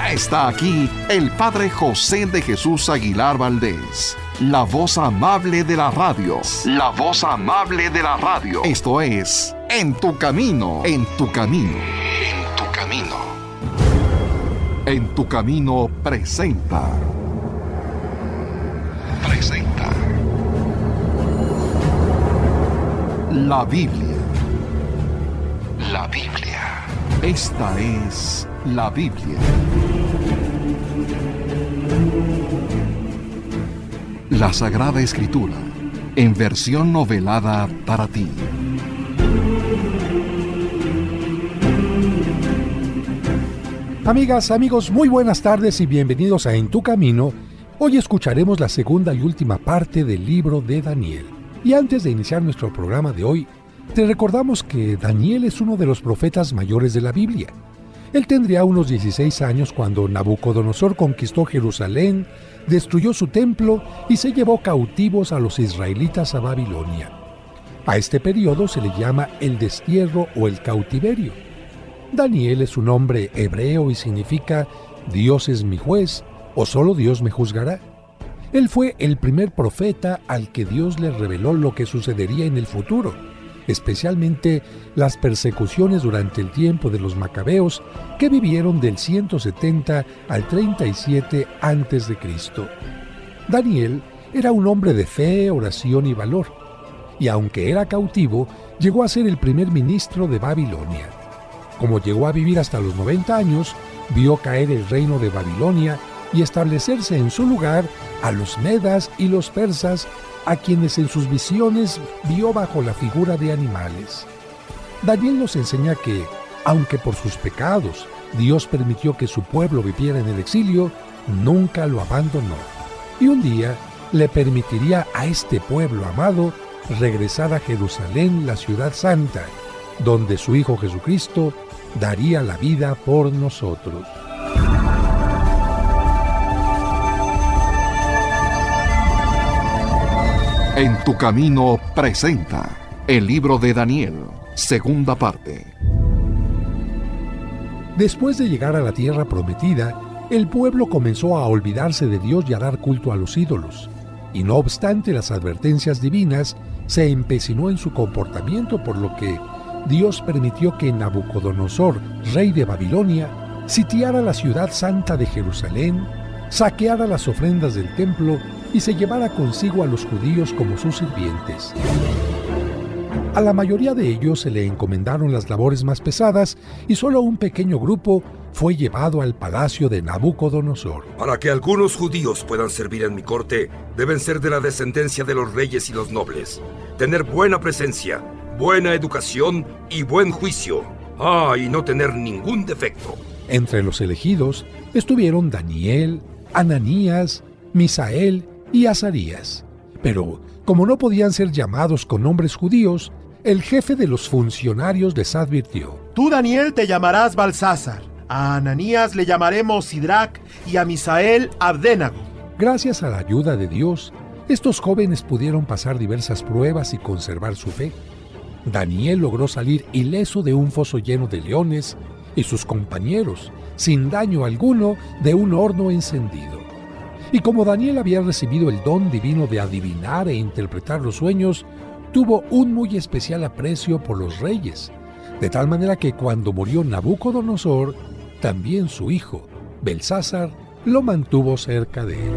Ya está aquí el Padre José de Jesús Aguilar Valdés, la voz amable de la radio. La voz amable de la radio. Esto es En tu Camino. En tu Camino. En tu Camino. En tu Camino presenta. La Biblia. La Biblia. Esta es la Biblia. La Sagrada Escritura, en versión novelada para ti. Amigas, amigos, muy buenas tardes y bienvenidos a En tu Camino. Hoy escucharemos la segunda y última parte del libro de Daniel. Y antes de iniciar nuestro programa de hoy, te recordamos que Daniel es uno de los profetas mayores de la Biblia. Él tendría unos 16 años cuando Nabucodonosor conquistó Jerusalén, destruyó su templo y se llevó cautivos a los israelitas a Babilonia. A este periodo se le llama el destierro o el cautiverio. Daniel es un nombre hebreo y significa Dios es mi juez o solo Dios me juzgará. Él fue el primer profeta al que Dios le reveló lo que sucedería en el futuro, especialmente las persecuciones durante el tiempo de los macabeos que vivieron del 170 al 37 a.C. Daniel era un hombre de fe, oración y valor, y aunque era cautivo, llegó a ser el primer ministro de Babilonia. Como llegó a vivir hasta los 90 años, vio caer el reino de Babilonia y establecerse en su lugar a los medas y los persas, a quienes en sus visiones vio bajo la figura de animales. Daniel nos enseña que, aunque por sus pecados Dios permitió que su pueblo viviera en el exilio, nunca lo abandonó. Y un día le permitiría a este pueblo amado regresar a Jerusalén, la ciudad santa, donde su Hijo Jesucristo daría la vida por nosotros. En tu Camino presenta el libro de Daniel, segunda parte. Después de llegar a la tierra prometida, el pueblo comenzó a olvidarse de Dios y a dar culto a los ídolos. Y no obstante las advertencias divinas, se empecinó en su comportamiento, por lo que Dios permitió que Nabucodonosor, rey de Babilonia, sitiara la ciudad santa de Jerusalén, saqueara las ofrendas del templo y se llevara consigo a los judíos como sus sirvientes. A la mayoría de ellos se le encomendaron las labores más pesadas y solo un pequeño grupo fue llevado al palacio de Nabucodonosor. Para que algunos judíos puedan servir en mi corte, deben ser de la descendencia de los reyes y los nobles, tener buena presencia, buena educación y buen juicio. Y no tener ningún defecto. Entre los elegidos estuvieron Daniel, Ananías, Misael y Azarías. Pero, como no podían ser llamados con nombres judíos, el jefe de los funcionarios les advirtió: Tú, Daniel, te llamarás Balsásar, a Ananías le llamaremos Sidrac y a Misael Abdenago. Gracias a la ayuda de Dios, estos jóvenes pudieron pasar diversas pruebas y conservar su fe. Daniel logró salir ileso de un foso lleno de leones y sus compañeros, sin daño alguno, de un horno encendido. Y como Daniel había recibido el don divino de adivinar e interpretar los sueños, tuvo un muy especial aprecio por los reyes, de tal manera que cuando murió Nabucodonosor, también su hijo, Belsásar, lo mantuvo cerca de él.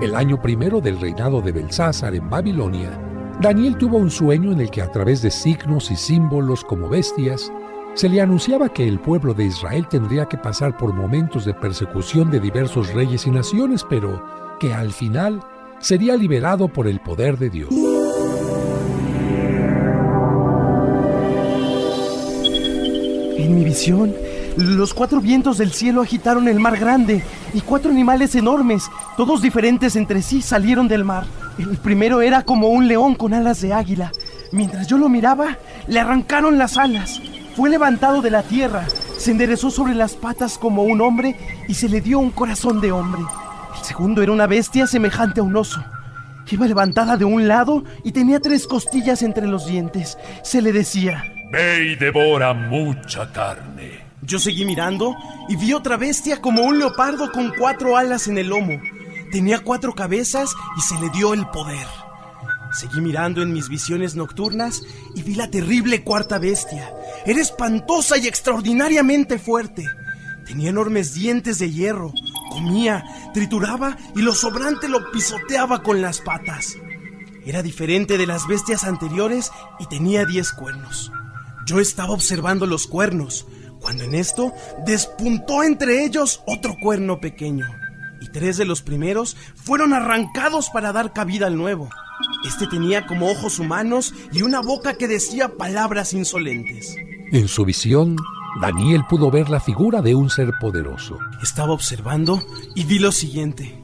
El año primero del reinado de Belsásar en Babilonia, Daniel tuvo un sueño en el que, a través de signos y símbolos como bestias, se le anunciaba que el pueblo de Israel tendría que pasar por momentos de persecución de diversos reyes y naciones, pero que al final sería liberado por el poder de Dios. En mi visión, los 4 vientos del cielo agitaron el mar grande y 4 animales enormes, todos diferentes entre sí, salieron del mar. El primero era como un león con alas de águila. Mientras yo lo miraba, le arrancaron las alas. Fue levantado de la tierra, se enderezó sobre las patas como un hombre y se le dio un corazón de hombre. El segundo era una bestia semejante a un oso. Iba levantada de un lado y tenía 3 costillas entre los dientes. Se le decía: Ve y devora mucha carne. Yo seguí mirando y vi otra bestia como un leopardo con 4 alas en el lomo. Tenía 4 cabezas y se le dio el poder. Seguí mirando en mis visiones nocturnas y vi la terrible 4ª bestia. Era espantosa y extraordinariamente fuerte. Tenía enormes dientes de hierro. Comía, trituraba y lo sobrante lo pisoteaba con las patas. Era diferente de las bestias anteriores y tenía 10 cuernos. Yo estaba observando los cuernos, cuando en esto despuntó entre ellos otro cuerno pequeño, y 3 de los primeros fueron arrancados para dar cabida al nuevo. Este tenía como ojos humanos y una boca que decía palabras insolentes. En su visión, Daniel pudo ver la figura de un ser poderoso. Estaba observando y vi lo siguiente.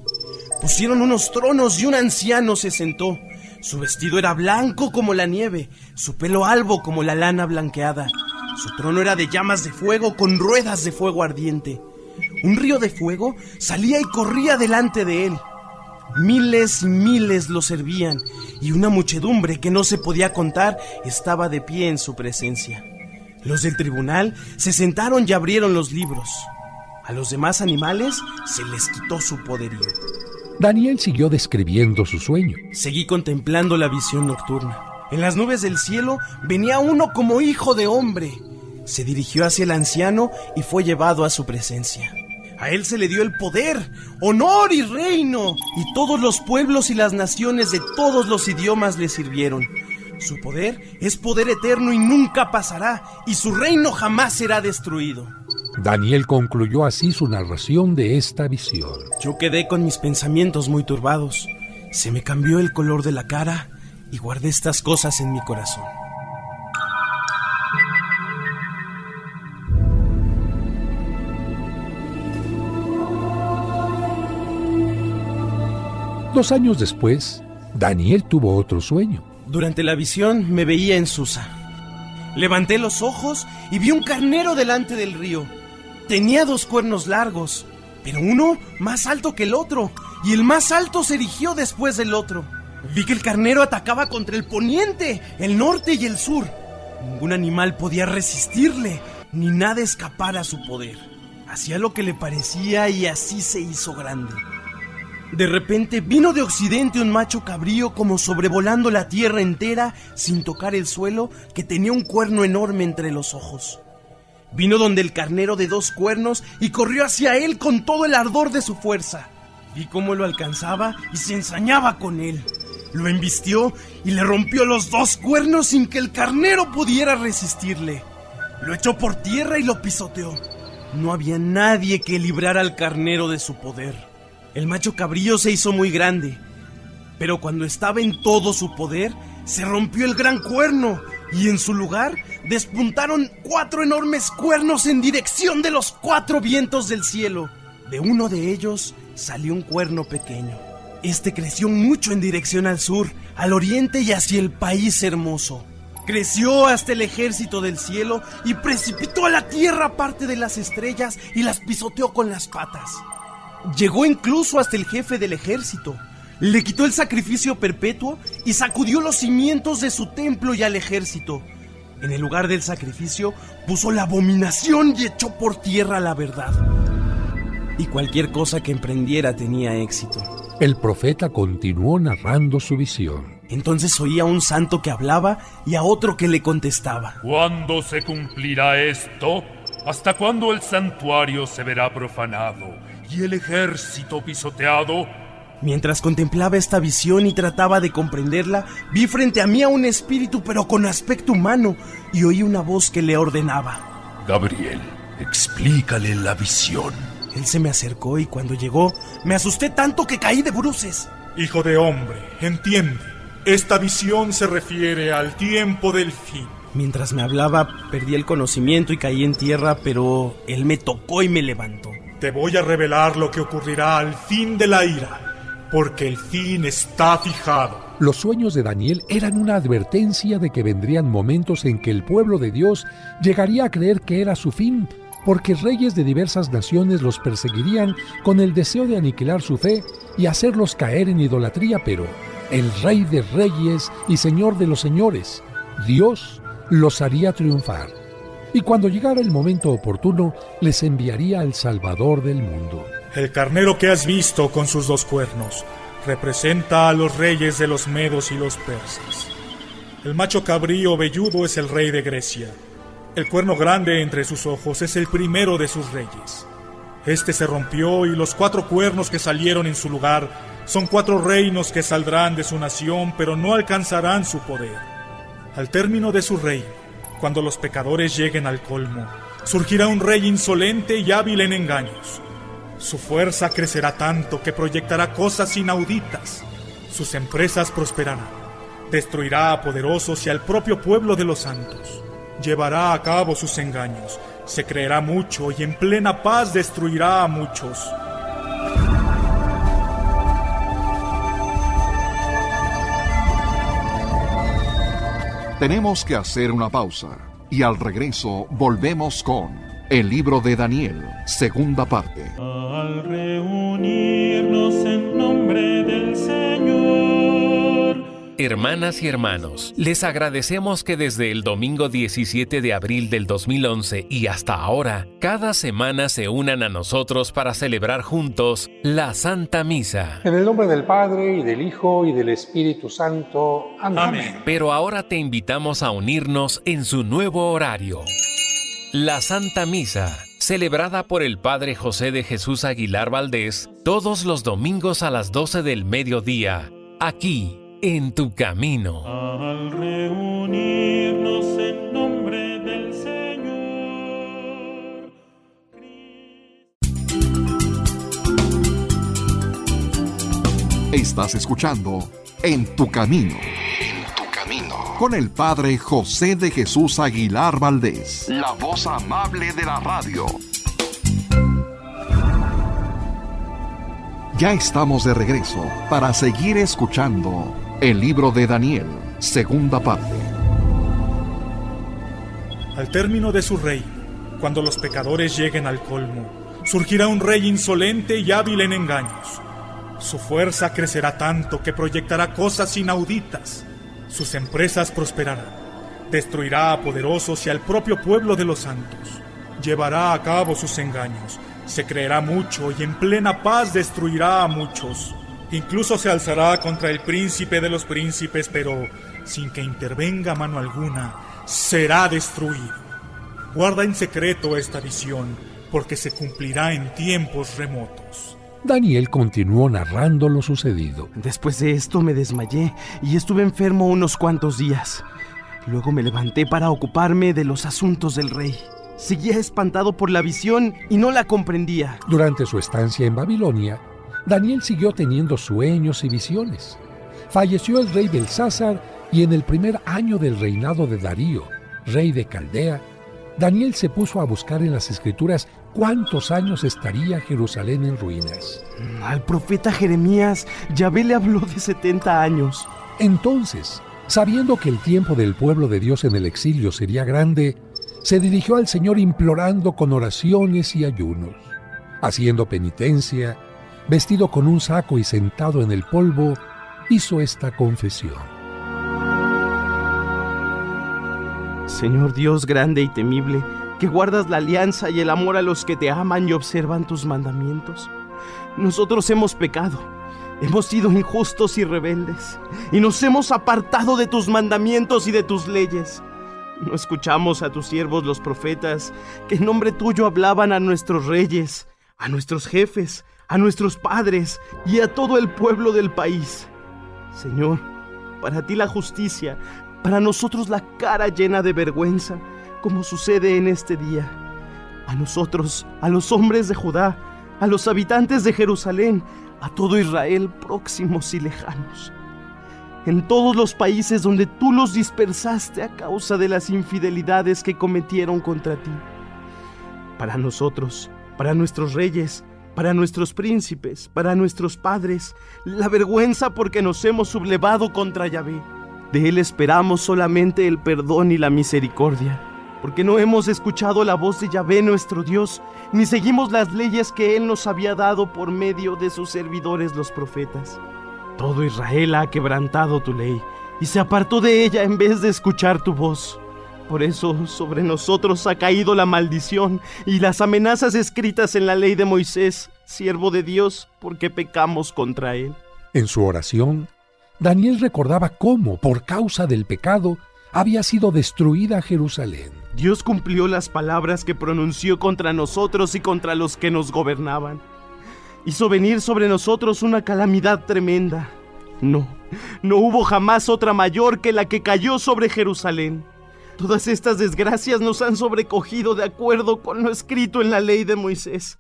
Pusieron unos tronos y un anciano se sentó. Su vestido era blanco como la nieve, su pelo albo como la lana blanqueada. Su trono era de llamas de fuego con ruedas de fuego ardiente. Un río de fuego salía y corría delante de él. Miles y miles lo servían, y una muchedumbre que no se podía contar estaba de pie en su presencia. Los del tribunal se sentaron y abrieron los libros. A los demás animales se les quitó su poderío. Daniel siguió describiendo su sueño. Seguí contemplando la visión nocturna. En las nubes del cielo venía uno como hijo de hombre. Se dirigió hacia el anciano y fue llevado a su presencia. A él se le dio el poder, honor y reino, y todos los pueblos y las naciones de todos los idiomas le sirvieron. Su poder es poder eterno y nunca pasará, y su reino jamás será destruido. Daniel concluyó así su narración de esta visión. Yo quedé con mis pensamientos muy turbados. Se me cambió el color de la cara y guardé estas cosas en mi corazón. Dos años después, Daniel tuvo otro sueño. Durante la visión me veía en Susa. Levanté los ojos y vi un carnero delante del río. Tenía 2 cuernos largos, pero uno más alto que el otro, y el más alto se erigió después del otro. Vi que el carnero atacaba contra el poniente, el norte y el sur. Ningún animal podía resistirle, ni nada escapar a su poder. Hacía lo que le parecía y así se hizo grande. De repente vino de occidente un macho cabrío como sobrevolando la tierra entera sin tocar el suelo, que tenía un cuerno enorme entre los ojos. Vino donde el carnero de 2 cuernos y corrió hacia él con todo el ardor de su fuerza. Vi cómo lo alcanzaba y se ensañaba con él. Lo embistió y le rompió los 2 cuernos sin que el carnero pudiera resistirle. Lo echó por tierra y lo pisoteó. No había nadie que librara al carnero de su poder. El macho cabrío se hizo muy grande, pero cuando estaba en todo su poder, se rompió el gran cuerno y en su lugar despuntaron 4 enormes cuernos en dirección de los 4 vientos del cielo. De uno de ellos salió un cuerno pequeño. Este creció mucho en dirección al sur, al oriente y hacia el país hermoso. Creció hasta el ejército del cielo y precipitó a la tierra parte de las estrellas y las pisoteó con las patas. Llegó incluso hasta el jefe del ejército. Le quitó el sacrificio perpetuo y sacudió los cimientos de su templo y al ejército. En el lugar del sacrificio puso la abominación y echó por tierra la verdad. Y cualquier cosa que emprendiera tenía éxito. El profeta continuó narrando su visión. Entonces oía a un santo que hablaba y a otro que le contestaba. ¿Cuándo se cumplirá esto? ¿Hasta cuándo el santuario se verá profanado y el ejército pisoteado? Mientras contemplaba esta visión y trataba de comprenderla, vi frente a mí a un espíritu pero con aspecto humano y oí una voz que le ordenaba. Gabriel, explícale la visión. Él se me acercó y cuando llegó, me asusté tanto que caí de bruces. Hijo de hombre, entiende. Esta visión se refiere al tiempo del fin. Mientras me hablaba, perdí el conocimiento y caí en tierra, pero él me tocó y me levantó. Te voy a revelar lo que ocurrirá al fin de la ira, porque el fin está fijado. Los sueños de Daniel eran una advertencia de que vendrían momentos en que el pueblo de Dios llegaría a creer que era su fin, porque reyes de diversas naciones los perseguirían con el deseo de aniquilar su fe y hacerlos caer en idolatría, pero el Rey de Reyes y Señor de los Señores, Dios, los haría triunfar, y cuando llegara el momento oportuno, les enviaría al Salvador del mundo. El carnero que has visto con sus 2 cuernos representa a los reyes de los medos y los persas. El macho cabrío velludo es el rey de Grecia. El cuerno grande entre sus ojos es el primero de sus reyes. Este se rompió y los 4 cuernos que salieron en su lugar son 4 reinos que saldrán de su nación, pero no alcanzarán su poder. Al término de su reino, cuando los pecadores lleguen al colmo, surgirá un rey insolente y hábil en engaños. Su fuerza crecerá tanto que proyectará cosas inauditas. Sus empresas prosperarán. Destruirá a poderosos y al propio pueblo de los santos. Llevará a cabo sus engaños. Se creerá mucho y en plena paz destruirá a muchos. Tenemos que hacer una pausa y al regreso volvemos con el libro de Daniel, segunda parte. Al reunirnos en nombre del Señor. Hermanas y hermanos, les agradecemos que desde el domingo 17 de abril del 2011 y hasta ahora, cada semana se unan a nosotros para celebrar juntos la Santa Misa. En el nombre del Padre, y del Hijo, y del Espíritu Santo. Amén. Pero ahora te invitamos a unirnos en su nuevo horario. La Santa Misa, celebrada por el Padre José de Jesús Aguilar Valdés, todos los domingos a las 12 del mediodía, aquí, en Tu Camino. Al reunirnos en nombre del Señor. Estás escuchando En Tu Camino. Con el Padre José de Jesús Aguilar Valdés, la voz amable de la radio. Ya estamos de regreso para seguir escuchando el libro de Daniel, segunda parte. Al término de su reino, cuando los pecadores lleguen al colmo, surgirá un rey insolente y hábil en engaños. Su fuerza crecerá tanto que proyectará cosas inauditas. Sus empresas prosperarán. Destruirá a poderosos y al propio pueblo de los santos. Llevará a cabo sus engaños. Se creerá mucho y en plena paz destruirá a muchos. Incluso se alzará contra el príncipe de los príncipes, pero sin que intervenga mano alguna, será destruido. Guarda en secreto esta visión, porque se cumplirá en tiempos remotos. Daniel continuó narrando lo sucedido. Después de esto me desmayé y estuve enfermo unos cuantos días. Luego me levanté para ocuparme de los asuntos del rey. Seguía espantado por la visión y no la comprendía. Durante su estancia en Babilonia, Daniel siguió teniendo sueños y visiones. Falleció el rey Belsasar y en el primer año del reinado de Darío, rey de Caldea, Daniel se puso a buscar en las escrituras cuántos años estaría Jerusalén en ruinas. Al profeta Jeremías, Yahvé le habló de 70 años. Entonces, sabiendo que el tiempo del pueblo de Dios en el exilio sería grande, se dirigió al Señor implorando con oraciones y ayunos. Haciendo penitencia, vestido con un saco y sentado en el polvo, hizo esta confesión. Señor Dios grande y temible, que guardas la alianza y el amor a los que te aman y observan tus mandamientos. Nosotros hemos pecado, hemos sido injustos y rebeldes, y nos hemos apartado de tus mandamientos y de tus leyes. No escuchamos a tus siervos los profetas, que en nombre tuyo hablaban a nuestros reyes, a nuestros jefes, a nuestros padres y a todo el pueblo del país. Señor, para ti la justicia, para nosotros la cara llena de vergüenza, como sucede en este día. A nosotros, a los hombres de Judá, a los habitantes de Jerusalén, a todo Israel, próximos y lejanos. En todos los países donde tú los dispersaste a causa de las infidelidades que cometieron contra ti. Para nosotros, para nuestros reyes, para nuestros príncipes, para nuestros padres, la vergüenza porque nos hemos sublevado contra Yahvé. De él esperamos solamente el perdón y la misericordia, porque no hemos escuchado la voz de Yahvé nuestro Dios, ni seguimos las leyes que él nos había dado por medio de sus servidores los profetas. Todo Israel ha quebrantado tu ley, y se apartó de ella en vez de escuchar tu voz. Por eso sobre nosotros ha caído la maldición y las amenazas escritas en la ley de Moisés, siervo de Dios, porque pecamos contra él. En su oración, Daniel recordaba cómo, por causa del pecado, había sido destruida Jerusalén. Dios cumplió las palabras que pronunció contra nosotros y contra los que nos gobernaban. Hizo venir sobre nosotros una calamidad tremenda. No hubo jamás otra mayor que la que cayó sobre Jerusalén. Todas estas desgracias nos han sobrecogido de acuerdo con lo escrito en la ley de Moisés.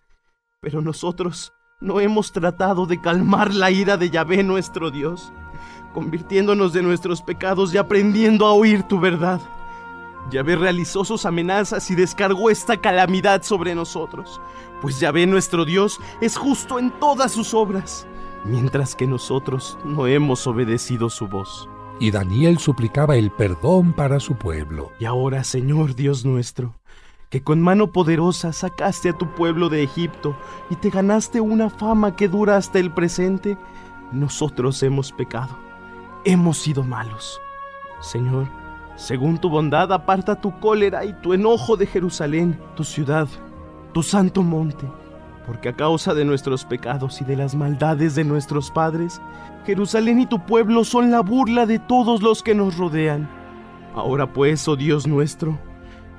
Pero nosotros no hemos tratado de calmar la ira de Yahvé nuestro Dios, convirtiéndonos de nuestros pecados y aprendiendo a oír tu verdad. Yahvé realizó sus amenazas y descargó esta calamidad sobre nosotros, pues Yahvé nuestro Dios es justo en todas sus obras, mientras que nosotros no hemos obedecido su voz. Y Daniel suplicaba el perdón para su pueblo. Y ahora, Señor Dios nuestro, que con mano poderosa sacaste a tu pueblo de Egipto y te ganaste una fama que dura hasta el presente, nosotros hemos pecado, hemos sido malos. Señor, según tu bondad, aparta tu cólera y tu enojo de Jerusalén, tu ciudad, tu santo monte, porque a causa de nuestros pecados y de las maldades de nuestros padres, Jerusalén y tu pueblo son la burla de todos los que nos rodean. Ahora pues, oh Dios nuestro,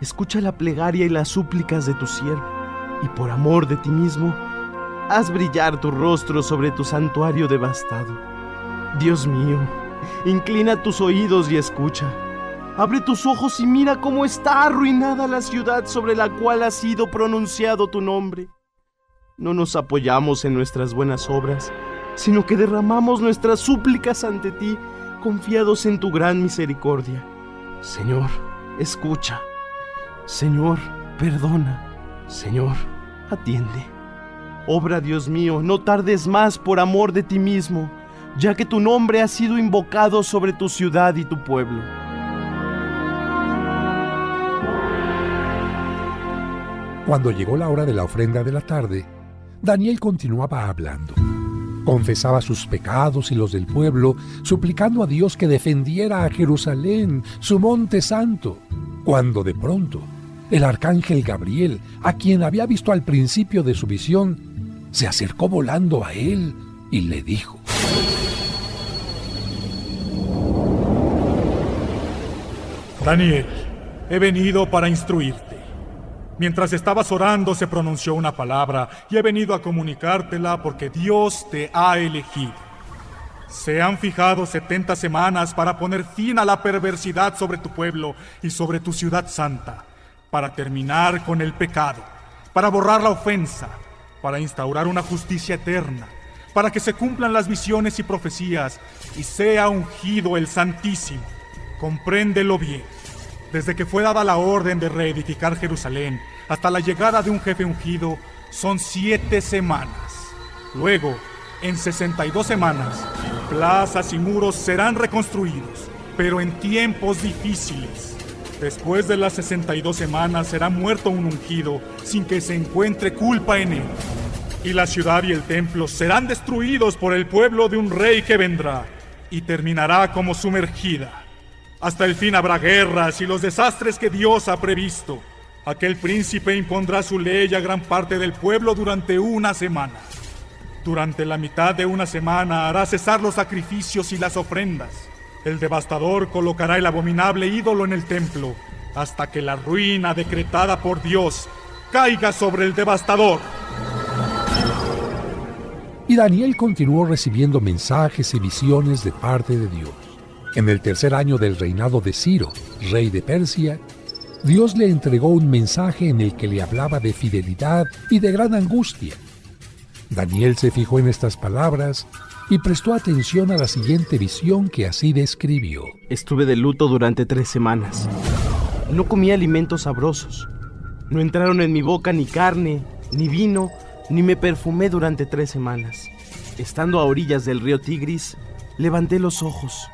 escucha la plegaria y las súplicas de tu siervo, y por amor de ti mismo, haz brillar tu rostro sobre tu santuario devastado. Dios mío, inclina tus oídos y escucha. Abre tus ojos y mira cómo está arruinada la ciudad sobre la cual ha sido pronunciado tu nombre. No nos apoyamos en nuestras buenas obras, sino que derramamos nuestras súplicas ante ti, confiados en tu gran misericordia. Señor, escucha. Señor, perdona. Señor, atiende. Obra, Dios mío, no tardes más por amor de ti mismo, ya que tu nombre ha sido invocado sobre tu ciudad y tu pueblo. Cuando llegó la hora de la ofrenda de la tarde, Daniel continuaba hablando. Confesaba sus pecados y los del pueblo, suplicando a Dios que defendiera a Jerusalén, su monte santo, cuando de pronto el arcángel Gabriel, a quien había visto al principio de su visión, se acercó volando a él y le dijo: Daniel, he venido para instruirte. Mientras estabas orando se pronunció una palabra y he venido a comunicártela porque Dios te ha elegido. Se han fijado 70 semanas para poner fin a la perversidad sobre tu pueblo y sobre tu ciudad santa, para terminar con el pecado, para borrar la ofensa, para instaurar una justicia eterna, para que se cumplan las visiones y profecías y sea ungido el Santísimo. Compréndelo bien. Desde que fue dada la orden de reedificar Jerusalén hasta la llegada de un jefe ungido, son 7 semanas. Luego, en 62 semanas, plazas y muros serán reconstruidos, pero en tiempos difíciles. Después de las 62 semanas será muerto un ungido sin que se encuentre culpa en él. Y la ciudad y el templo serán destruidos por el pueblo de un rey que vendrá y terminará como sumergida. Hasta el fin habrá guerras y los desastres que Dios ha previsto. Aquel príncipe impondrá su ley a gran parte del pueblo durante una semana. Durante la mitad de una semana hará cesar los sacrificios y las ofrendas. El devastador colocará el abominable ídolo en el templo, hasta que la ruina decretada por Dios caiga sobre el devastador. Y Daniel continuó recibiendo mensajes y visiones de parte de Dios. En el 3er año del reinado de Ciro, rey de Persia, Dios le entregó un mensaje en el que le hablaba de fidelidad y de gran angustia. Daniel se fijó en estas palabras y prestó atención a la siguiente visión que así describió. Estuve de luto durante 3 semanas. No comí alimentos sabrosos. No entraron en mi boca ni carne, ni vino, ni me perfumé durante 3 semanas. Estando a orillas del río Tigris, levanté los ojos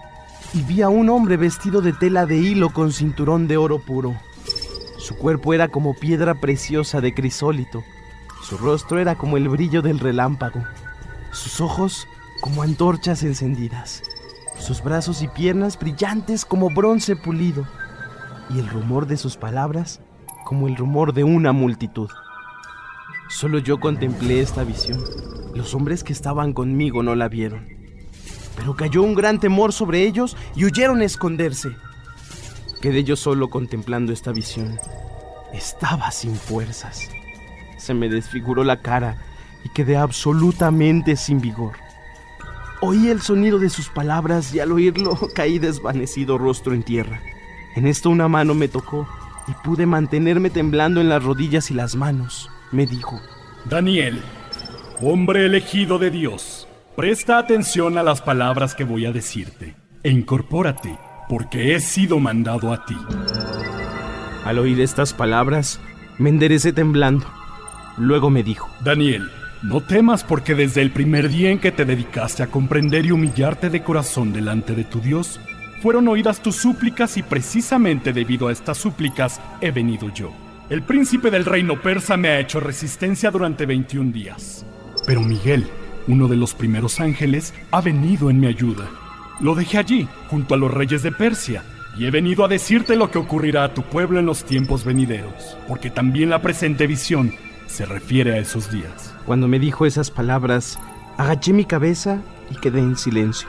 y vi a un hombre vestido de tela de hilo con cinturón de oro puro. Su cuerpo era como piedra preciosa de crisólito. Su rostro era como el brillo del relámpago. Sus ojos como antorchas encendidas. Sus brazos y piernas brillantes como bronce pulido. y el rumor de sus palabras como el rumor de una multitud. Solo yo contemplé esta visión. Los hombres que estaban conmigo no la vieron. Pero cayó un gran temor sobre ellos y huyeron a esconderse. Quedé yo solo contemplando esta visión. Estaba sin fuerzas. Se me desfiguró la cara y quedé absolutamente sin vigor. Oí el sonido de sus palabras y al oírlo caí desvanecido rostro en tierra. En esto una mano me tocó y pude mantenerme temblando en las rodillas y las manos. Me dijo: Daniel, hombre elegido de Dios, presta atención a las palabras que voy a decirte e incorpórate, porque he sido mandado a ti. Al oír estas palabras, me enderecé temblando. Luego me dijo: Daniel, no temas, porque desde el primer día en que te dedicaste a comprender y humillarte de corazón delante de tu Dios, fueron oídas tus súplicas y precisamente debido a estas súplicas he venido yo. El príncipe del reino persa me ha hecho resistencia durante 21 días. Pero Miguel, uno de los primeros ángeles, ha venido en mi ayuda. Lo dejé allí, junto a los reyes de Persia, y he venido a decirte lo que ocurrirá a tu pueblo en los tiempos venideros, porque también la presente visión se refiere a esos días. Cuando me dijo esas palabras, agaché mi cabeza y quedé en silencio.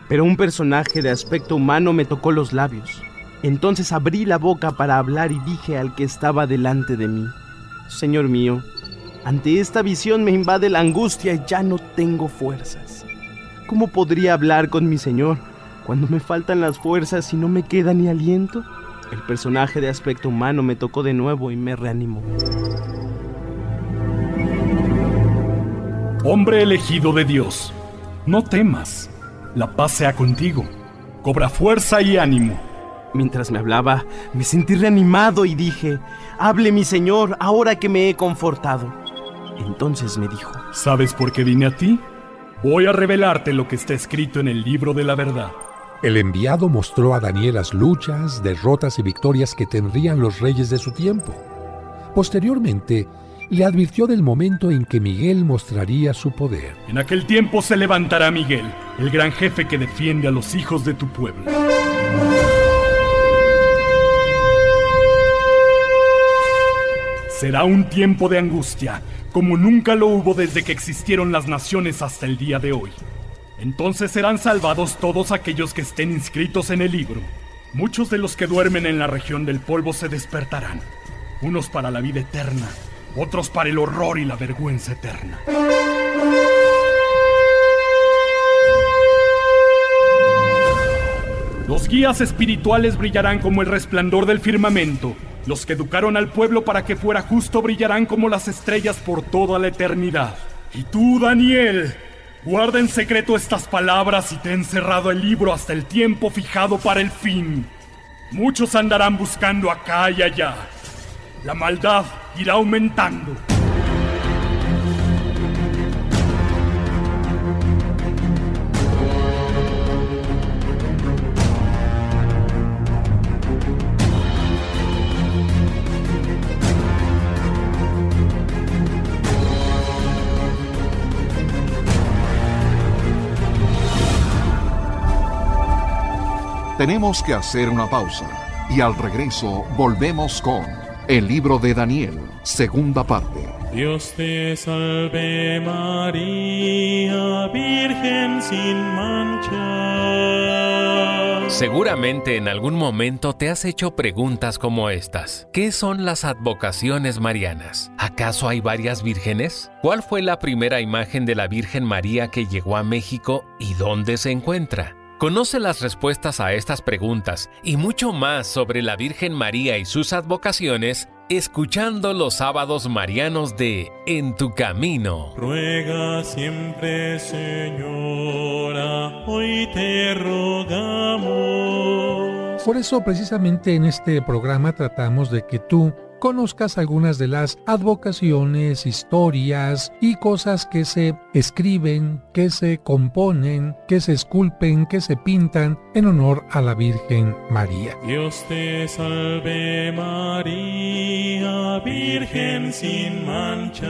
Pero un personaje de aspecto humano me tocó los labios. Entonces abrí la boca para hablar y dije al que estaba delante de mí: Señor mío, ante esta visión me invade la angustia y ya no tengo fuerzas. ¿Cómo podría hablar con mi Señor cuando me faltan las fuerzas y no me queda ni aliento? El personaje de aspecto humano me tocó de nuevo y me reanimó. Hombre elegido de Dios, no temas. La paz sea contigo. Cobra fuerza y ánimo. Mientras me hablaba, me sentí reanimado y dije: hable mi Señor, ahora que me he confortado. Entonces me dijo: ¿sabes por qué vine a ti? Voy a revelarte lo que está escrito en el libro de la verdad. El enviado mostró a Daniel las luchas, derrotas y victorias que tendrían los reyes de su tiempo. Posteriormente, le advirtió del momento en que Miguel mostraría su poder. En aquel tiempo se levantará Miguel, el gran jefe que defiende a los hijos de tu pueblo. Será un tiempo de angustia, como nunca lo hubo desde que existieron las naciones hasta el día de hoy. Entonces serán salvados todos aquellos que estén inscritos en el libro. Muchos de los que duermen en la región del polvo se despertarán, unos para la vida eterna, otros para el horror y la vergüenza eterna. Los guías espirituales brillarán como el resplandor del firmamento. Los que educaron al pueblo para que fuera justo brillarán como las estrellas por toda la eternidad. Y tú, Daniel, guarda en secreto estas palabras y ten encerrado el libro hasta el tiempo fijado para el fin. Muchos andarán buscando acá y allá. La maldad irá aumentando. Tenemos que hacer una pausa y al regreso volvemos con el libro de Daniel, segunda parte. Dios te salve María, Virgen sin mancha. Seguramente en algún momento te has hecho preguntas como estas. ¿Qué son las advocaciones marianas? ¿Acaso hay varias vírgenes? ¿Cuál fue la primera imagen de la Virgen María que llegó a México y dónde se encuentra? Conoce las respuestas a estas preguntas y mucho más sobre la Virgen María y sus advocaciones escuchando los sábados marianos de En tu Camino. Ruega siempre, Señora, hoy te rogamos. Por eso, precisamente en este programa tratamos de que tú conozcas algunas de las advocaciones, historias y cosas que se escriben, que se componen, que se esculpen, que se pintan en honor a la Virgen María. Dios te salve María, Virgen sin mancha.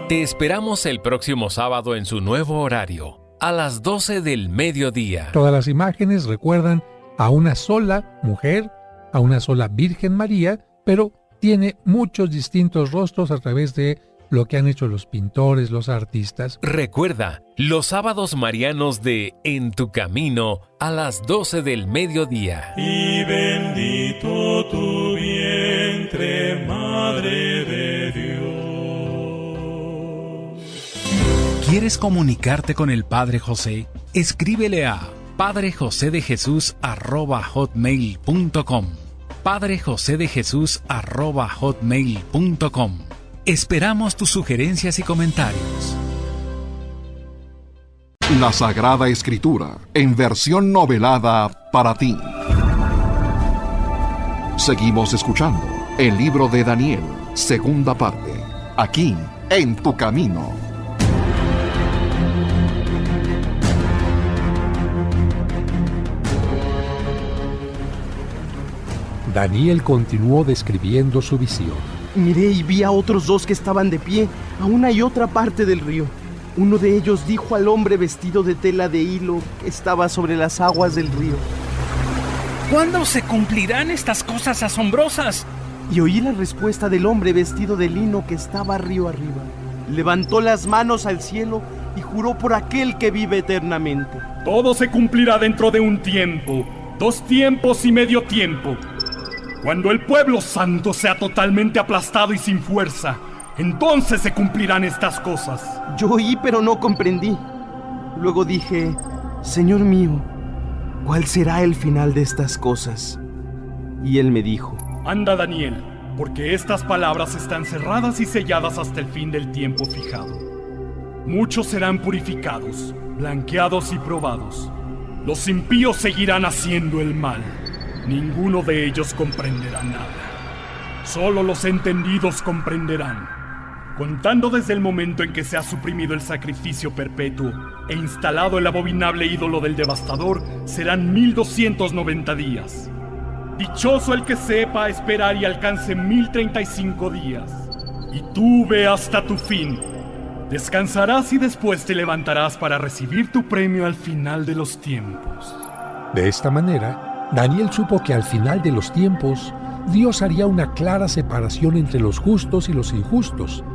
Te esperamos el próximo sábado en su nuevo horario, a las 12 del mediodía. Todas las imágenes, recuerdan, a una sola mujer, a una sola Virgen María, pero tiene muchos distintos rostros a través de lo que han hecho los pintores, los artistas. Recuerda, los sábados marianos de En tu Camino a las 12 del mediodía. Y bendito tu vientre, Madre de Dios. ¿Quieres comunicarte con el Padre José? Escríbele a padrejosedejesus@hotmail.com. padrejosedejesus@hotmail.com. Esperamos tus sugerencias y comentarios. La Sagrada Escritura, en versión novelada para ti. Seguimos escuchando el libro de Daniel, segunda parte, aquí en Tu Camino. Daniel continuó describiendo su visión. Miré y vi a otros dos que estaban de pie a una y otra parte del río. Uno de ellos dijo al hombre vestido de tela de hilo que estaba sobre las aguas del río: ¿cuándo se cumplirán estas cosas asombrosas? Y oí la respuesta del hombre vestido de lino que estaba río arriba. Levantó las manos al cielo y juró por aquel que vive eternamente: todo se cumplirá dentro de un tiempo, 2 tiempos y medio tiempo. Cuando el pueblo santo sea totalmente aplastado y sin fuerza, entonces se cumplirán estas cosas. Yo oí, pero no comprendí. Luego dije: Señor mío, ¿cuál será el final de estas cosas? Y él me dijo: anda, Daniel, porque estas palabras están cerradas y selladas hasta el fin del tiempo fijado. Muchos serán purificados, blanqueados y probados. Los impíos seguirán haciendo el mal. Ninguno de ellos comprenderá nada. Solo los entendidos comprenderán. Contando desde el momento en que se ha suprimido el sacrificio perpetuo e instalado el abominable ídolo del devastador, serán 1290 días. Dichoso el que sepa esperar y alcance 1035 días. Y tú ve hasta tu fin. Descansarás y después te levantarás para recibir tu premio al final de los tiempos. De esta manera, Daniel supo que al final de los tiempos, Dios haría una clara separación entre los justos y los injustos,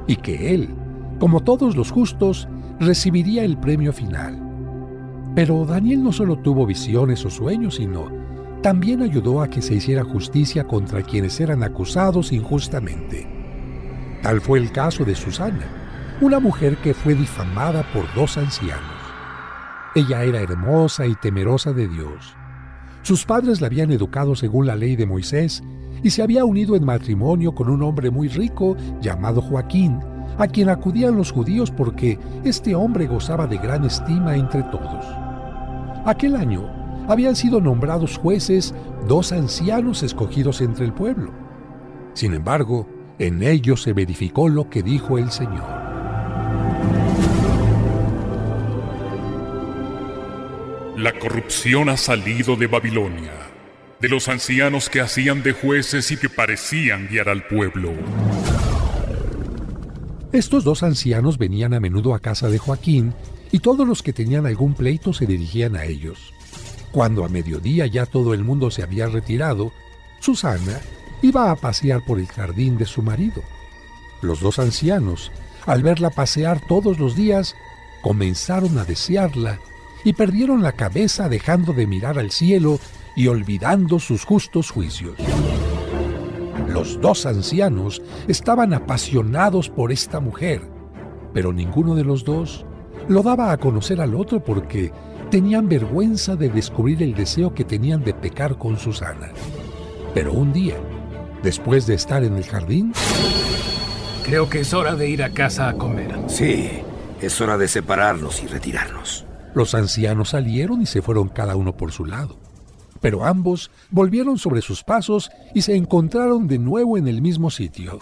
y que él, como todos los justos, recibiría el premio final. Pero Daniel no solo tuvo visiones o sueños, sino también ayudó a que se hiciera justicia contra quienes eran acusados injustamente. Tal fue el caso de Susana, una mujer que fue difamada por 2 ancianos. Ella era hermosa y temerosa de Dios. Sus padres la habían educado según la ley de Moisés y se había unido en matrimonio con un hombre muy rico llamado Joaquín, a quien acudían los judíos porque este hombre gozaba de gran estima entre todos. Aquel año habían sido nombrados jueces 2 ancianos escogidos entre el pueblo. Sin embargo, en ellos se verificó lo que dijo el Señor. La corrupción ha salido de Babilonia, de los ancianos que hacían de jueces y que parecían guiar al pueblo. Estos 2 ancianos venían a menudo a casa de Joaquín y todos los que tenían algún pleito se dirigían a ellos. Cuando a mediodía ya todo el mundo se había retirado, Susana iba a pasear por el jardín de su marido. Los 2 ancianos, al verla pasear todos los días, comenzaron a desearla y perdieron la cabeza dejando de mirar al cielo y olvidando sus justos juicios. Los 2 ancianos estaban apasionados por esta mujer, pero ninguno de los 2 lo daba a conocer al otro porque tenían vergüenza de descubrir el deseo que tenían de pecar con Susana. Pero un día, después de estar en el jardín... Creo que es hora de ir a casa a comer. Sí, es hora de separarnos y retirarnos. Los ancianos salieron y se fueron cada uno por su lado. Pero ambos volvieron sobre sus pasos y se encontraron de nuevo en el mismo sitio.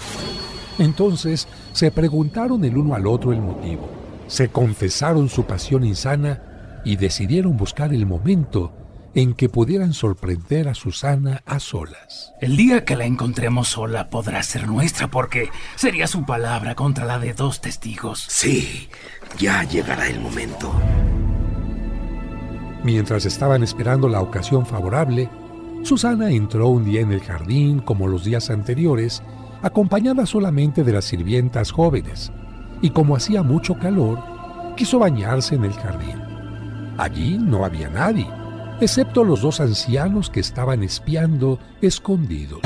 Entonces se preguntaron el uno al otro el motivo. Se confesaron su pasión insana y decidieron buscar el momento en que pudieran sorprender a Susana a solas. El día que la encontremos sola podrá ser nuestra porque sería su palabra contra la de 2 testigos. Sí, ya llegará el momento. Mientras estaban esperando la ocasión favorable, Susana entró un día en el jardín como los días anteriores, acompañada solamente de las sirvientas jóvenes, y como hacía mucho calor, quiso bañarse en el jardín. Allí no había nadie, excepto los 2 ancianos que estaban espiando escondidos.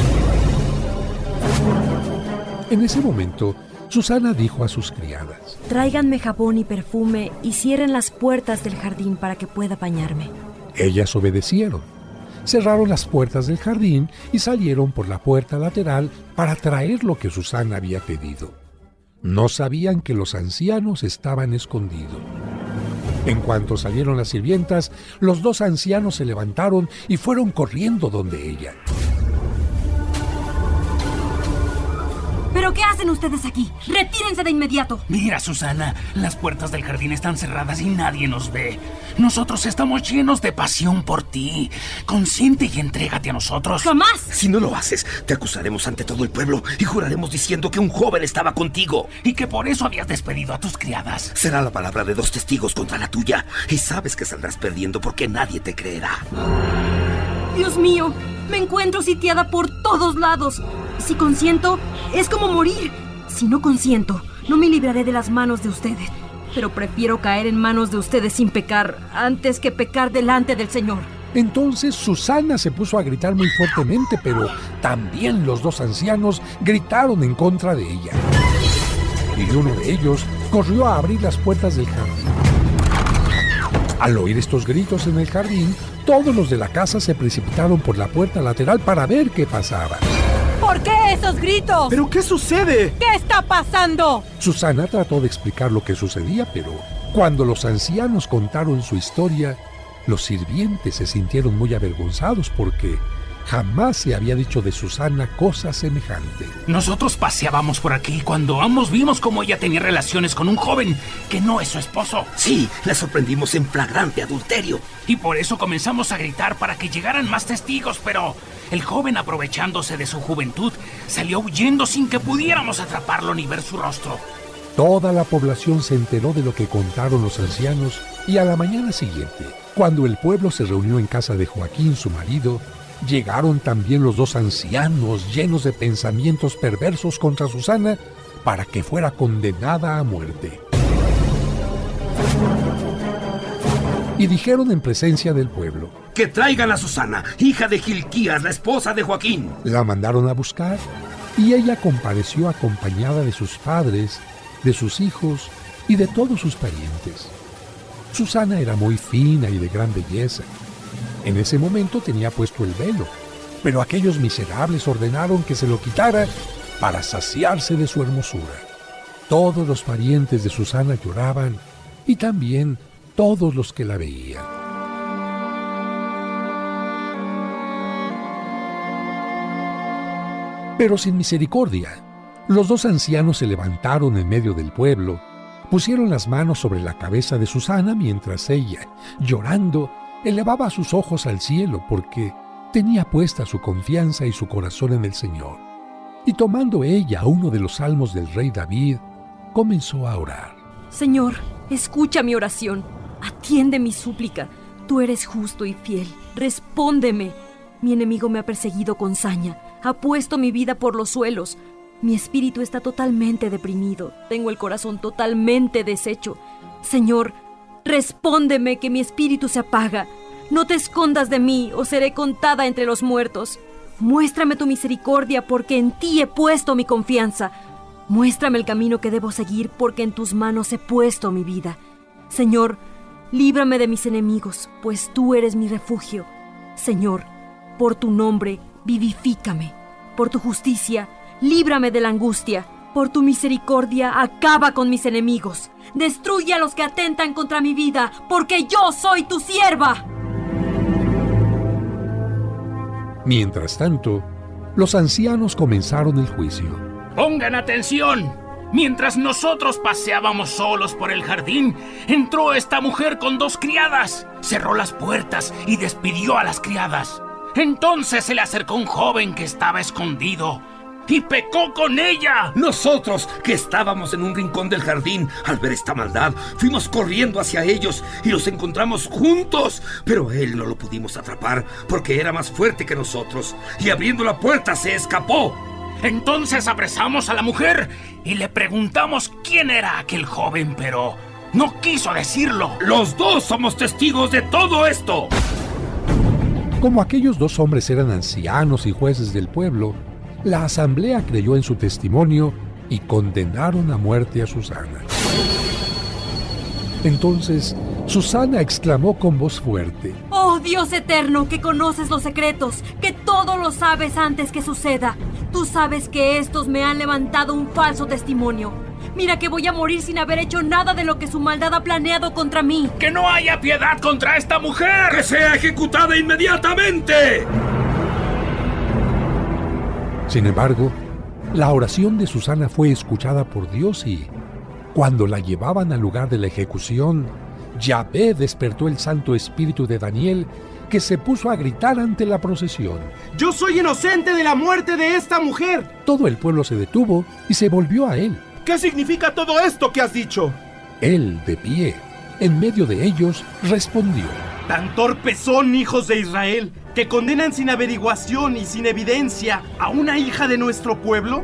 En ese momento, Susana dijo a sus criadas: tráiganme jabón y perfume y cierren las puertas del jardín para que pueda bañarme. Ellas obedecieron. Cerraron las puertas del jardín y salieron por la puerta lateral para traer lo que Susana había pedido. No sabían que los ancianos estaban escondidos. En cuanto salieron las sirvientas, los 2 ancianos se levantaron y fueron corriendo donde ella. ¿Pero qué hacen ustedes aquí? ¡Retírense de inmediato! Mira, Susana, las puertas del jardín están cerradas y nadie nos ve. Nosotros estamos llenos de pasión por ti. Consiente y entrégate a nosotros. ¡Jamás! Si no lo haces, te acusaremos ante todo el pueblo y juraremos diciendo que un joven estaba contigo. Y que por eso habías despedido a tus criadas. Será la palabra de 2 testigos contra la tuya. Y sabes que saldrás perdiendo porque nadie te creerá. Dios mío, me encuentro sitiada por todos lados. Si consiento, es como morir. Si no consiento, no me libraré de las manos de ustedes. Pero prefiero caer en manos de ustedes sin pecar, antes que pecar delante del Señor. Entonces Susana se puso a gritar muy fuertemente, pero también los 2 ancianos gritaron en contra de ella. Y uno de ellos corrió a abrir las puertas del jardín. Al oír estos gritos en el jardín, todos los de la casa se precipitaron por la puerta lateral para ver qué pasaba. ¿Por qué esos gritos? ¿Pero qué sucede? ¿Qué está pasando? Susana trató de explicar lo que sucedía, pero cuando los ancianos contaron su historia, los sirvientes se sintieron muy avergonzados porque jamás se había dicho de Susana cosa semejante. Nosotros paseábamos por aquí cuando ambos vimos cómo ella tenía relaciones con un joven que no es su esposo. Sí, la sorprendimos en flagrante adulterio. Y por eso comenzamos a gritar para que llegaran más testigos, pero el joven, aprovechándose de su juventud, salió huyendo sin que pudiéramos atraparlo ni ver su rostro. Toda la población se enteró de lo que contaron los ancianos y a la mañana siguiente, cuando el pueblo se reunió en casa de Joaquín, su marido, llegaron también los 2 ancianos llenos de pensamientos perversos contra Susana para que fuera condenada a muerte. Y dijeron en presencia del pueblo: ¡que traigan a Susana, hija de Gilquías, la esposa de Joaquín! La mandaron a buscar y ella compareció acompañada de sus padres, de sus hijos y de todos sus parientes. Susana era muy fina y de gran belleza. En ese momento tenía puesto el velo, pero aquellos miserables ordenaron que se lo quitara para saciarse de su hermosura. Todos los parientes de Susana lloraban y también todos los que la veían. Pero sin misericordia, los 2 ancianos se levantaron en medio del pueblo, pusieron las manos sobre la cabeza de Susana mientras ella, llorando, elevaba sus ojos al cielo porque tenía puesta su confianza y su corazón en el Señor. Y tomando ella uno de los salmos del rey David, comenzó a orar. Señor, escucha mi oración, atiende mi súplica. Tú eres justo y fiel, respóndeme. Mi enemigo me ha perseguido con saña, ha puesto mi vida por los suelos. Mi espíritu está totalmente deprimido, tengo el corazón totalmente deshecho. Señor, respóndeme que mi espíritu se apaga. No te escondas de mí o seré contada entre los muertos. Muéstrame tu misericordia porque en ti he puesto mi confianza. Muéstrame el camino que debo seguir porque en tus manos he puesto mi vida. Señor, líbrame de mis enemigos, pues tú eres mi refugio. Señor, por tu nombre, vivifícame. Por tu justicia, líbrame de la angustia. Por tu misericordia, acaba con mis enemigos. Destruye a los que atentan contra mi vida, porque yo soy tu sierva. Mientras tanto, los ancianos comenzaron el juicio. ¡Pongan atención! Mientras nosotros paseábamos solos por el jardín, entró esta mujer con 2 criadas, cerró las puertas y despidió a las criadas. Entonces se le acercó un joven que estaba escondido y pecó con ella. Nosotros, que estábamos en un rincón del jardín, al ver esta maldad, fuimos corriendo hacia ellos y los encontramos juntos. Pero a él no lo pudimos atrapar porque era más fuerte que nosotros, y abriendo la puerta se escapó. Entonces apresamos a la mujer y le preguntamos quién era aquel joven, pero no quiso decirlo. Los dos somos testigos de todo esto. Como aquellos dos hombres eran ancianos y jueces del pueblo, la asamblea creyó en su testimonio y condenaron a muerte a Susana. Entonces, Susana exclamó con voz fuerte: ¡Oh, Dios eterno, que conoces los secretos, que todo lo sabes antes que suceda! Tú sabes que estos me han levantado un falso testimonio. Mira que voy a morir sin haber hecho nada de lo que su maldad ha planeado contra mí. ¡Que no haya piedad contra esta mujer! ¡Que sea ejecutada inmediatamente! Sin embargo, la oración de Susana fue escuchada por Dios y, cuando la llevaban al lugar de la ejecución, Yahvé despertó el Santo Espíritu de Daniel, que se puso a gritar ante la procesión: ¡Yo soy inocente de la muerte de esta mujer! Todo el pueblo se detuvo y se volvió a él. ¿Qué significa todo esto que has dicho? Él, de pie, en medio de ellos, respondió: ¿Tan torpes son, hijos de Israel, que condenan sin averiguación y sin evidencia a una hija de nuestro pueblo?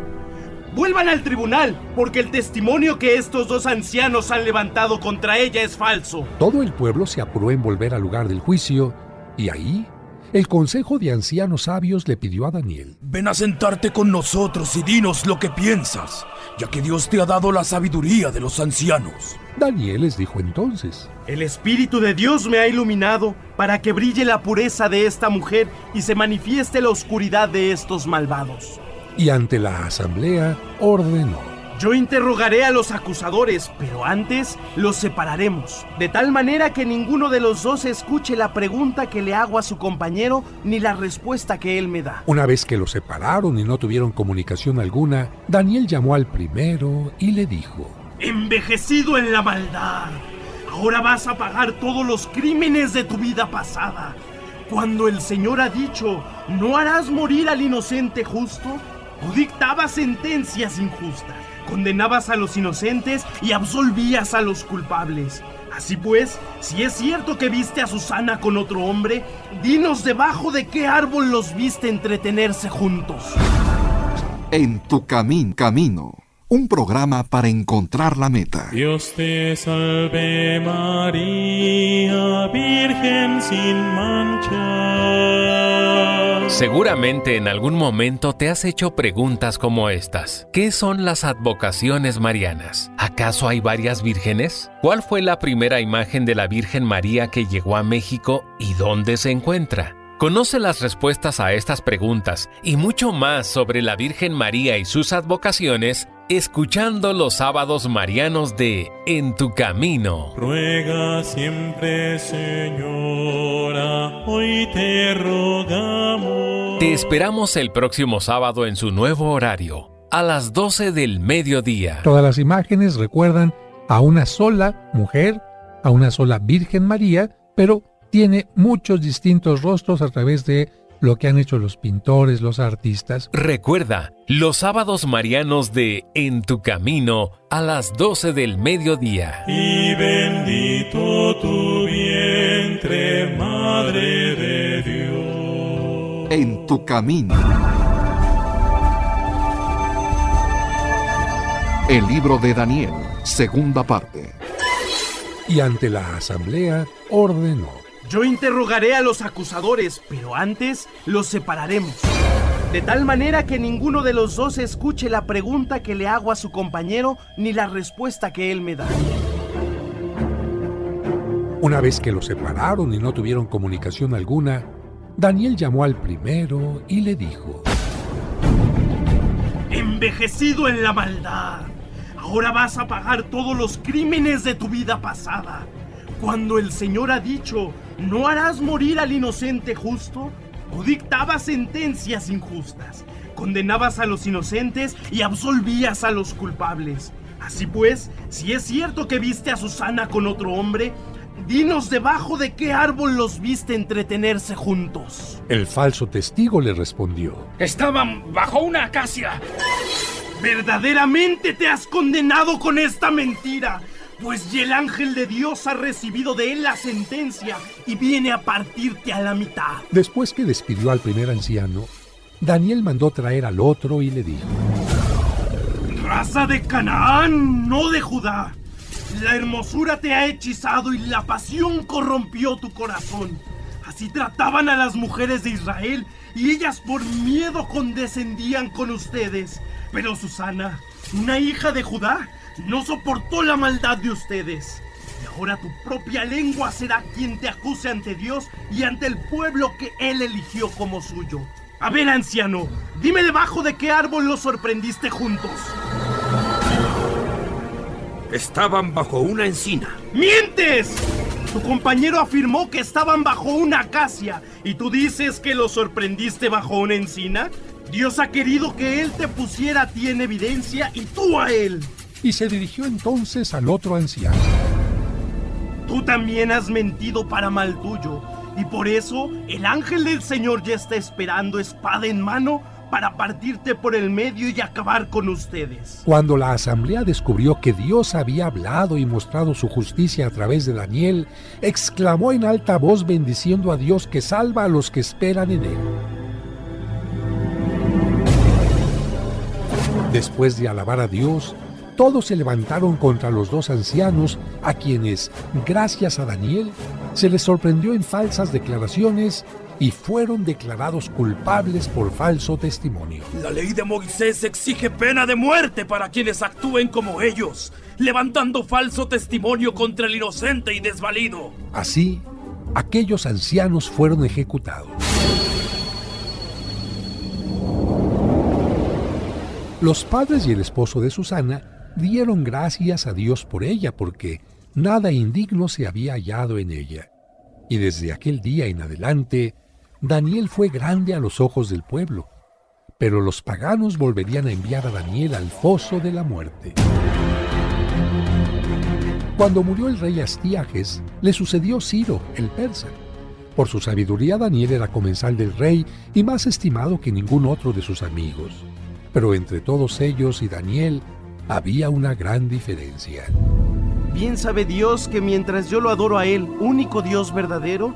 Vuelvan al tribunal, porque el testimonio que estos dos ancianos han levantado contra ella es falso. Todo el pueblo se apuró en volver al lugar del juicio, y ahí el consejo de ancianos sabios le pidió a Daniel: ven a sentarte con nosotros y dinos lo que piensas, ya que Dios te ha dado la sabiduría de los ancianos. Daniel les dijo entonces: el Espíritu de Dios me ha iluminado para que brille la pureza de esta mujer y se manifieste la oscuridad de estos malvados. Y ante la asamblea ordenó: yo interrogaré a los acusadores, pero antes los separaremos, de tal manera que ninguno de los dos escuche la pregunta que le hago a su compañero ni la respuesta que él me da. Una vez que los separaron y no tuvieron comunicación alguna, Daniel llamó al primero y le dijo: envejecido en la maldad, ahora vas a pagar todos los crímenes de tu vida pasada. Cuando el Señor ha dicho, no harás morir al inocente justo, tú dictabas sentencias injustas, condenabas a los inocentes y absolvías a los culpables. Así pues, si es cierto que viste a Susana con otro hombre, dinos debajo de qué árbol los viste entretenerse juntos. En tu camino, un programa para encontrar la meta. Dios te salve María, Virgen sin mancha. Seguramente en algún momento te has hecho preguntas como estas. ¿Qué son las advocaciones marianas? ¿Acaso hay varias vírgenes? ¿Cuál fue la primera imagen de la Virgen María que llegó a México y dónde se encuentra? Conoce las respuestas a estas preguntas y mucho más sobre la Virgen María y sus advocaciones escuchando los sábados marianos de En tu Camino. Ruega siempre, Señora, hoy te rogamos. Te esperamos el próximo sábado en su nuevo horario, a las 12 del mediodía. Todas las imágenes recuerdan a una sola mujer, a una sola Virgen María, pero tiene muchos distintos rostros a través de lo que han hecho los pintores, los artistas. Recuerda, los sábados marianos de En tu Camino a las 12 del mediodía. Y bendito tu vientre, Madre de Dios. En tu camino. El libro de Daniel, segunda parte. Y ante la asamblea ordenó: yo interrogaré a los acusadores, pero antes los separaremos, de tal manera que ninguno de los dos escuche la pregunta que le hago a su compañero ni la respuesta que él me da. Una vez que los separaron y no tuvieron comunicación alguna, Daniel llamó al primero y le dijo: envejecido en la maldad, ahora vas a pagar todos los crímenes de tu vida pasada. Cuando el Señor ha dicho, no harás morir al inocente justo, tú dictabas sentencias injustas, condenabas a los inocentes y absolvías a los culpables. Así pues, si es cierto que viste a Susana con otro hombre, Dinos debajo de qué árbol los viste entretenerse juntos. El falso testigo le respondió: Estaban bajo una acacia. Verdaderamente te has condenado con esta mentira, pues ya el ángel de Dios ha recibido de él la sentencia y viene a partirte a la mitad. Después que despidió al primer anciano, Daniel mandó traer al otro y le dijo: Raza de Canaán, no de Judá. La hermosura te ha hechizado y la pasión corrompió tu corazón. Así trataban a las mujeres de Israel y ellas por miedo condescendían con ustedes. Pero Susana, una hija de Judá, no soportó la maldad de ustedes. Y ahora tu propia lengua será quien te acuse ante Dios y ante el pueblo que Él eligió como suyo. A ver, anciano, dime debajo de qué árbol los sorprendiste juntos. Estaban bajo una encina. ¡Mientes! Tu compañero afirmó que estaban bajo una acacia y tú dices que los sorprendiste bajo una encina. Dios ha querido que Él te pusiera a ti en evidencia y tú a Él. Y se dirigió entonces al otro anciano. Tú también has mentido para mal tuyo, y por eso el ángel del Señor ya está esperando espada en mano para partirte por el medio y acabar con ustedes. Cuando la asamblea descubrió que Dios había hablado y mostrado su justicia a través de Daniel, exclamó en alta voz bendiciendo a Dios que salva a los que esperan en Él. Después de alabar a Dios, todos se levantaron contra los dos ancianos, a quienes, gracias a Daniel, se les sorprendió en falsas declaraciones y fueron declarados culpables por falso testimonio. La ley de Moisés exige pena de muerte para quienes actúen como ellos, levantando falso testimonio contra el inocente y desvalido. Así, aquellos ancianos fueron ejecutados. Los padres y el esposo de Susana dieron gracias a Dios por ella, porque nada indigno se había hallado en ella. Y desde aquel día en adelante, Daniel fue grande a los ojos del pueblo, pero los paganos volverían a enviar a Daniel al foso de la muerte. Cuando murió el rey Astiages, le sucedió Ciro, el persa. Por su sabiduría, Daniel era comensal del rey y más estimado que ningún otro de sus amigos. Pero entre todos ellos y Daniel había una gran diferencia. Bien sabe Dios que mientras yo lo adoro a Él, único Dios verdadero,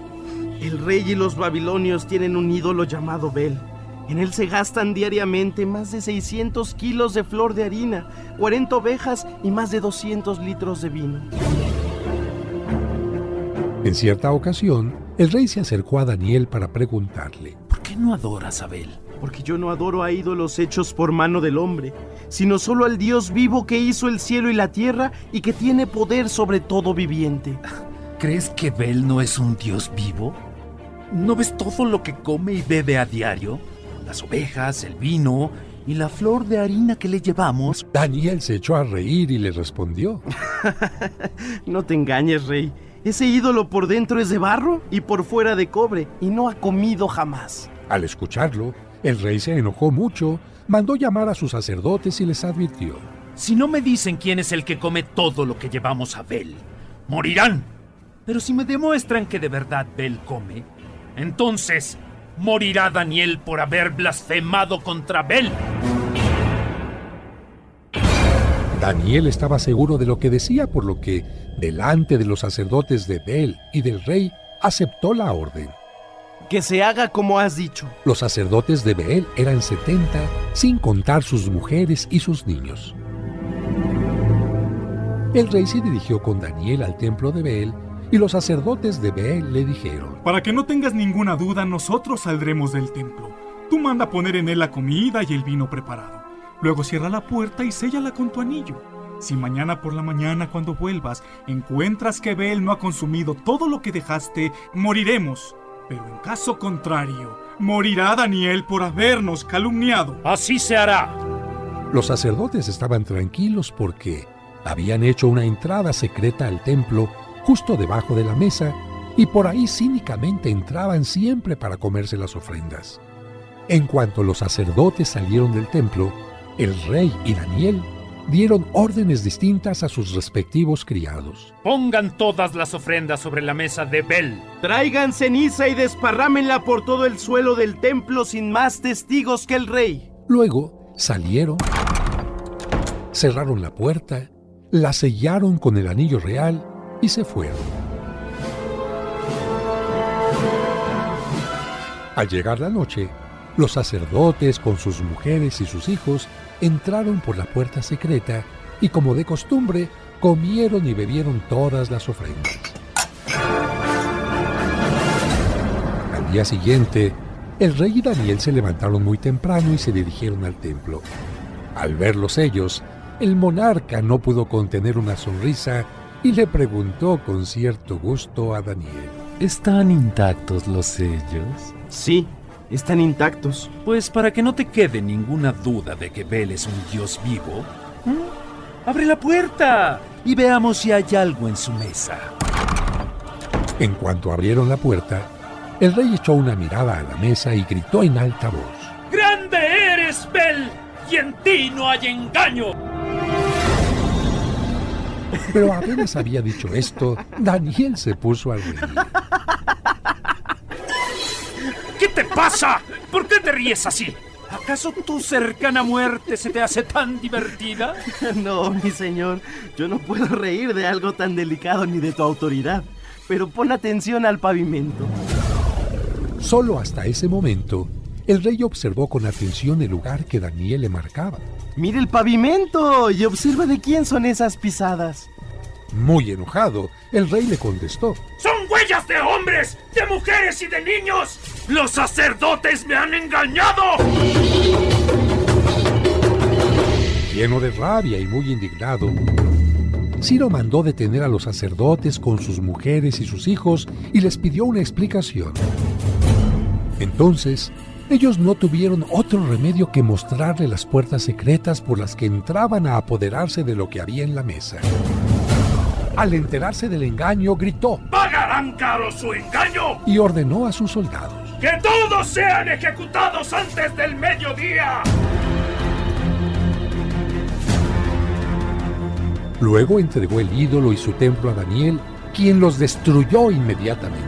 el rey y los babilonios tienen un ídolo llamado Bel. En él se gastan diariamente más de 600 kilos de flor de harina, 40 ovejas y más de 200 litros de vino. En cierta ocasión, el rey se acercó a Daniel para preguntarle: ¿por qué no adoras a Bel? Porque yo no adoro a ídolos hechos por mano del hombre, sino solo al Dios vivo que hizo el cielo y la tierra y que tiene poder sobre todo viviente. ¿Crees que Bel no es un Dios vivo? ¿No ves todo lo que come y bebe a diario? Las ovejas, el vino y la flor de harina que le llevamos. Daniel se echó a reír y le respondió: No te engañes, rey. Ese ídolo por dentro es de barro y por fuera de cobre, y no ha comido jamás. Al escucharlo, el rey se enojó mucho, mandó llamar a sus sacerdotes y les advirtió: si no me dicen quién es el que come todo lo que llevamos a Bel, morirán. Pero si me demuestran que de verdad Bel come, entonces morirá Daniel por haber blasfemado contra Bel. Daniel estaba seguro de lo que decía, por lo que, delante de los sacerdotes de Bel y del rey, aceptó la orden. Que se haga como has dicho. Los sacerdotes de Bel eran 70, sin contar sus mujeres y sus niños. El rey se dirigió con Daniel al templo de Bel, y los sacerdotes de Bel le dijeron: para que no tengas ninguna duda, nosotros saldremos del templo. Tú manda poner en él la comida y el vino preparado. Luego cierra la puerta y séllala con tu anillo. Si mañana por la mañana, cuando vuelvas, encuentras que Bel no ha consumido todo lo que dejaste, moriremos. Pero en caso contrario, morirá Daniel por habernos calumniado. Así se hará. Los sacerdotes estaban tranquilos porque habían hecho una entrada secreta al templo justo debajo de la mesa, y por ahí cínicamente entraban siempre para comerse las ofrendas. En cuanto los sacerdotes salieron del templo, el rey y Daniel dieron órdenes distintas a sus respectivos criados. Pongan todas las ofrendas sobre la mesa de Bel. Traigan ceniza y desparrámenla por todo el suelo del templo sin más testigos que el rey. Luego salieron, cerraron la puerta, la sellaron con el anillo real y se fueron. Al llegar la noche, los sacerdotes con sus mujeres y sus hijos entraron por la puerta secreta y, como de costumbre, comieron y bebieron todas las ofrendas. Al día siguiente, el rey y Daniel se levantaron muy temprano y se dirigieron al templo. Al verlos ellos, el monarca no pudo contener una sonrisa y le preguntó con cierto gusto a Daniel: ¿Están intactos los sellos? Sí, están intactos. Pues para que no te quede ninguna duda de que Bel es un dios vivo, ¡abre la puerta! Y veamos si hay algo en su mesa. En cuanto abrieron la puerta, el rey echó una mirada a la mesa y gritó en alta voz: ¡Grande eres, Bel! ¡Y en ti no hay engaño! Pero apenas había dicho esto, Daniel se puso a reír. ¿Qué te pasa? ¿Por qué te ríes así? ¿Acaso tu cercana muerte se te hace tan divertida? No, mi señor, yo no puedo reír de algo tan delicado ni de tu autoridad. Pero pon atención al pavimento. Solo hasta ese momento, el rey observó con atención el lugar que Daniel le marcaba. ¡Mire el pavimento! Y observa de quién son esas pisadas. Muy enojado, el rey le contestó: ¡Son huellas de hombres, de mujeres y de niños! ¡Los sacerdotes me han engañado! Lleno de rabia y muy indignado, Ciro mandó detener a los sacerdotes con sus mujeres y sus hijos y les pidió una explicación. Entonces, ellos no tuvieron otro remedio que mostrarle las puertas secretas por las que entraban a apoderarse de lo que había en la mesa. Al enterarse del engaño, gritó: ¡Pagarán caro su engaño! Y ordenó a sus soldados: ¡Que todos sean ejecutados antes del mediodía! Luego entregó el ídolo y su templo a Daniel, quien los destruyó inmediatamente.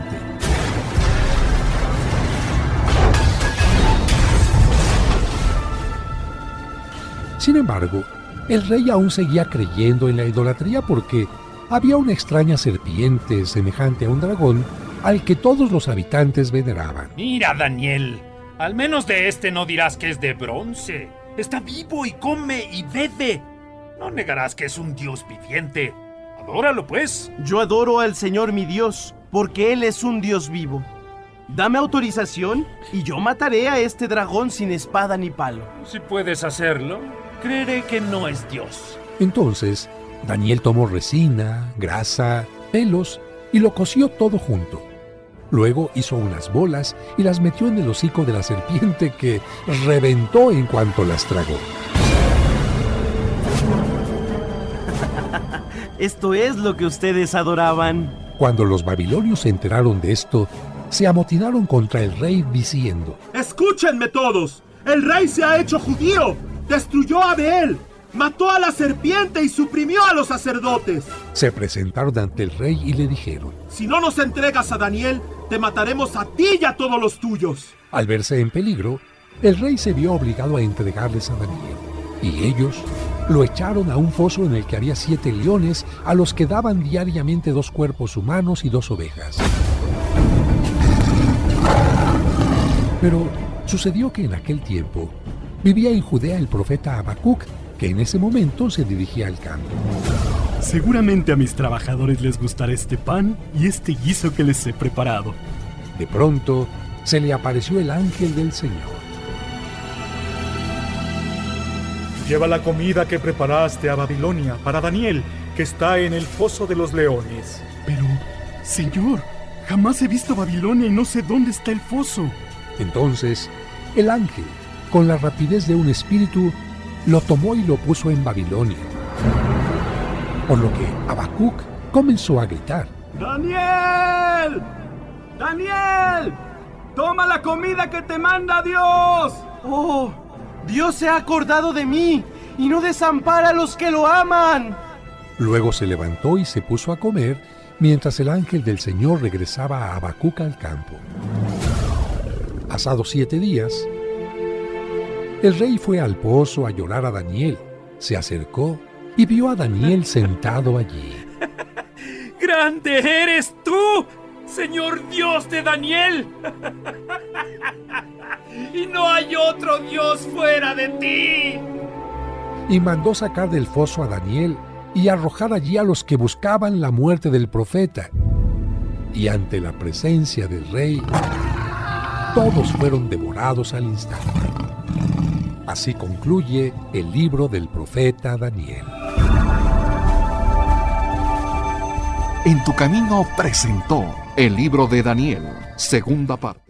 Sin embargo, el rey aún seguía creyendo en la idolatría porque había una extraña serpiente semejante a un dragón al que todos los habitantes veneraban. Mira, Daniel, al menos de este no dirás que es de bronce. Está vivo y come y bebe. No negarás que es un dios viviente. Adóralo, pues. Yo adoro al Señor mi Dios, porque Él es un Dios vivo. Dame autorización y yo mataré a este dragón sin espada ni palo. Si puedes hacerlo, creeré que no es Dios. Entonces, Daniel tomó resina, grasa, pelos y lo coció todo junto. Luego hizo unas bolas y las metió en el hocico de la serpiente, que reventó en cuanto las tragó. Esto es lo que ustedes adoraban. Cuando los babilonios se enteraron de esto, se amotinaron contra el rey diciendo: ¡Escúchenme todos! ¡El rey se ha hecho judío! ¡Destruyó a Bel! ¡Mató a la serpiente y suprimió a los sacerdotes! Se presentaron ante el rey y le dijeron: Si no nos entregas a Daniel, te mataremos a ti y a todos los tuyos. Al verse en peligro, el rey se vio obligado a entregarles a Daniel, y ellos lo echaron a un foso en el que había 7 leones, a los que daban diariamente 2 cuerpos humanos y 2 ovejas. Pero sucedió que en aquel tiempo vivía en Judea el profeta Habacuc, que en ese momento se dirigía al campo. Seguramente a mis trabajadores les gustará este pan y este guiso que les he preparado. De pronto se le apareció el ángel del Señor. Lleva la comida que preparaste a Babilonia para Daniel, que está en el foso de los leones. Pero, señor, jamás he visto Babilonia y no sé dónde está el foso. Entonces, el ángel, con la rapidez de un espíritu, lo tomó y lo puso en Babilonia. Por lo que Habacuc comenzó a gritar: ¡Daniel! ¡Daniel! ¡Toma la comida que te manda Dios! ¡Oh! Dios se ha acordado de mí y no desampara a los que lo aman. Luego se levantó y se puso a comer, mientras el ángel del Señor regresaba a Habacuc al campo. Pasados 7 días, el rey fue al pozo a llorar a Daniel. Se acercó y vio a Daniel sentado allí. ¡Grande eres tú, Señor Dios de Daniel! ¡Y no hay otro Dios fuera de ti! Y mandó sacar del foso a Daniel y arrojar allí a los que buscaban la muerte del profeta. Y ante la presencia del rey, todos fueron devorados al instante. Así concluye el libro del profeta Daniel. En tu camino presentó el libro de Daniel, segunda parte.